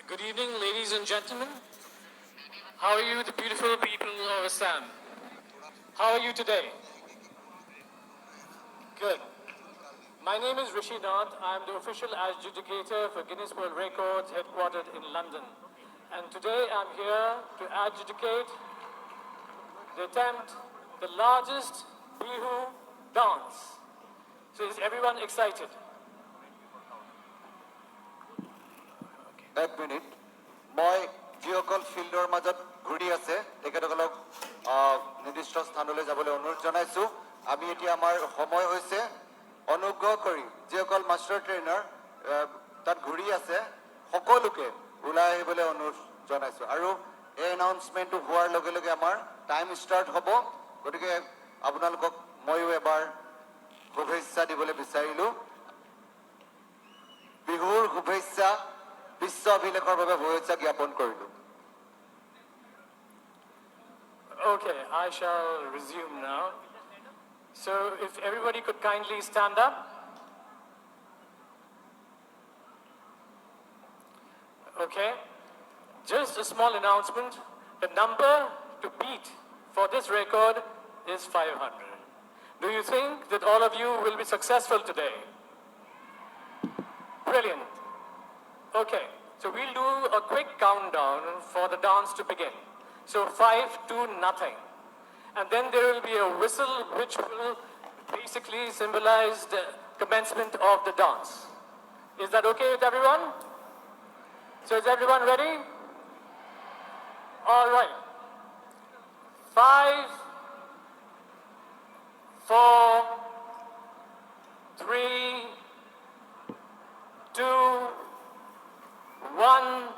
Good evening, ladies and gentlemen. How are you, the beautiful people of Assam? How are you today? Good. My name is Rishi Nath. I'm the official adjudicator for Guinness World Records headquartered in London. And today I'm here to adjudicate the attempt, the largest Bihu dance. So is everyone excited? এক minute মই যিসকল ফিল্ডৰ মাজত ঘূৰি আছে তেখেতসকলক নিৰ্দিষ্ট স্থানলৈ যাবলৈ অনুৰোধ জনাইছোঁ আমি এতিয়া আমাৰ সময় হৈছে অনুগ্ৰহ কৰি যিসকল মাষ্টাৰ ট্ৰেইনাৰ তাত ঘূৰি আছে সকলোকে ওলাই আহিবলৈ অনুৰোধ জনাইছোঁ আৰু এই এনাউন্সমেণ্টটো হোৱাৰ লগে লগে আমাৰ টাইম ষ্টাৰ্ট হ'ব গতিকে আপোনালোকক ময়ো এবাৰ শুভেচ্ছা দিবলৈ বিচাৰিলোঁ বিহুৰ শুভেচ্ছা বিশ্ব অভিলেখৰ বাবে শুভেচ্ছা জ্ঞাপন কৰিলোঁ Okay, I shall resume now. So if everybody could kindly stand up. Okay, just a small announcement. The number to beat for this record is 500. Do you think that all of you will be successful today? Brilliant. Okay, so we'll do a quick countdown for the dance to begin. So 5 to nothing. And then there will be a whistle which will basically symbolize the commencement of the dance. Is that okay with everyone? So is everyone ready? All right. 5, 4, 3, 2, 1.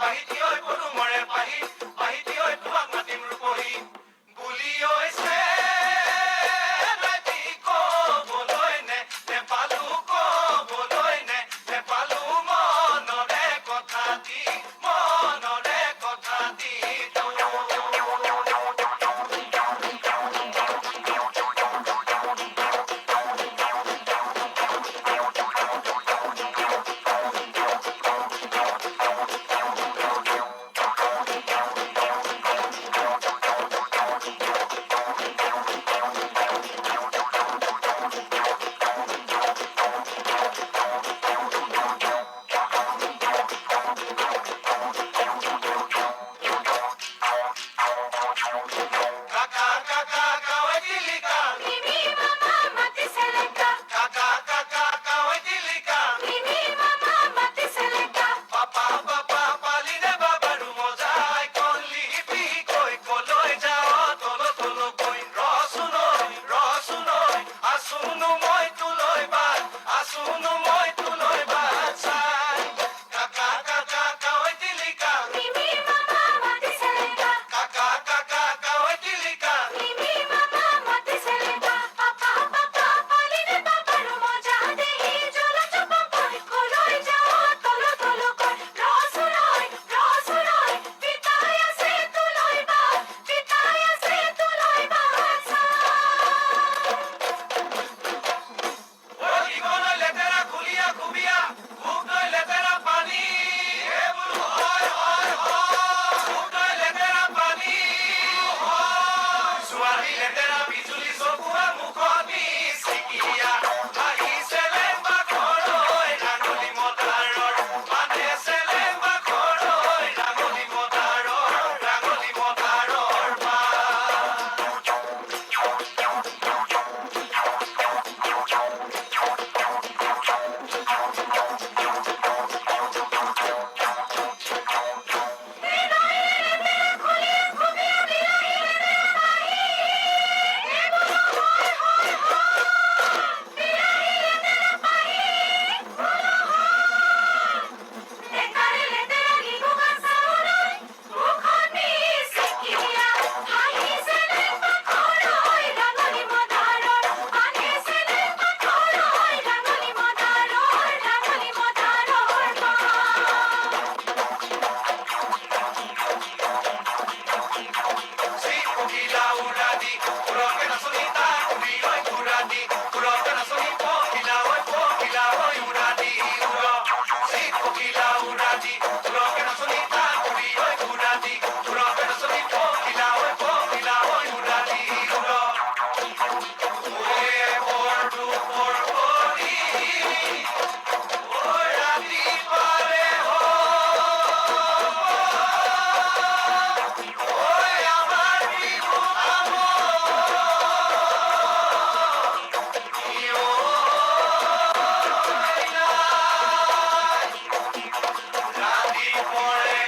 পাহিতি ঐ পদুমৰে পাহি পাহিতি ঐ তোমাক মাতিম ৰূপহী বুলি ঐছে ৰাতি ক'বলৈ নেপালো ক'বলৈ নেপালো মনৰে কথা দি কাকা কাকা কাৱে দিলিকা Mimi mama mati seleka, কাকা কাকা কাৱে দিলিকা Mimi mama mati seleka, পাপা পাপা পালিনে বাবাৰু মজাই কলি পিহি কৈ কলৈ যাওঁ তলকৈ ৰচুনৈ আছোনো মই তোলৈ বাট চাই কাকা কাকা কাৱে দিলিকা Mimi mama mati seleka, কাকা কাকা কাৱে দিলিকা Mimi mama mati seleka, papa papa paline papa rumoja dehi jola chopa koi koloi jao tolo koi rosuroi pitaya se tuloi ba sa ওই কোন লেতেৰা খুলিয়া খুবিয়া ভোক নৈ লেতেৰা পানী এইবোৰ হয় ভোক নৈ লেতেৰা পানী ছোৱালী লেতেৰা বিজুলী চকুৱা মুখনি চিকিয়া আহিছে লেম্বা ঘৰৈ ৰাঙলী মতাৰৰ মানেছে লেম্বা ঘৰৈ ৰাঙলী মতাৰৰ মা Lekare letera libuga sauroi, mukhoni sikia, hai selemba khoroi rangoli modaror, ane selemba khoroi rangoli modaror ba. Sí, pugila uradi, uroke na sonita, urioi uradi, uroke na sonipo, pugila oi uradi, uro. Sí, pugila uradi, uroke na sonita, urioi uradi, uroke na sonipo, pugila oi uradi, uro. Oye, por pori, uradi pareho, oye, amar vivo Radhi pore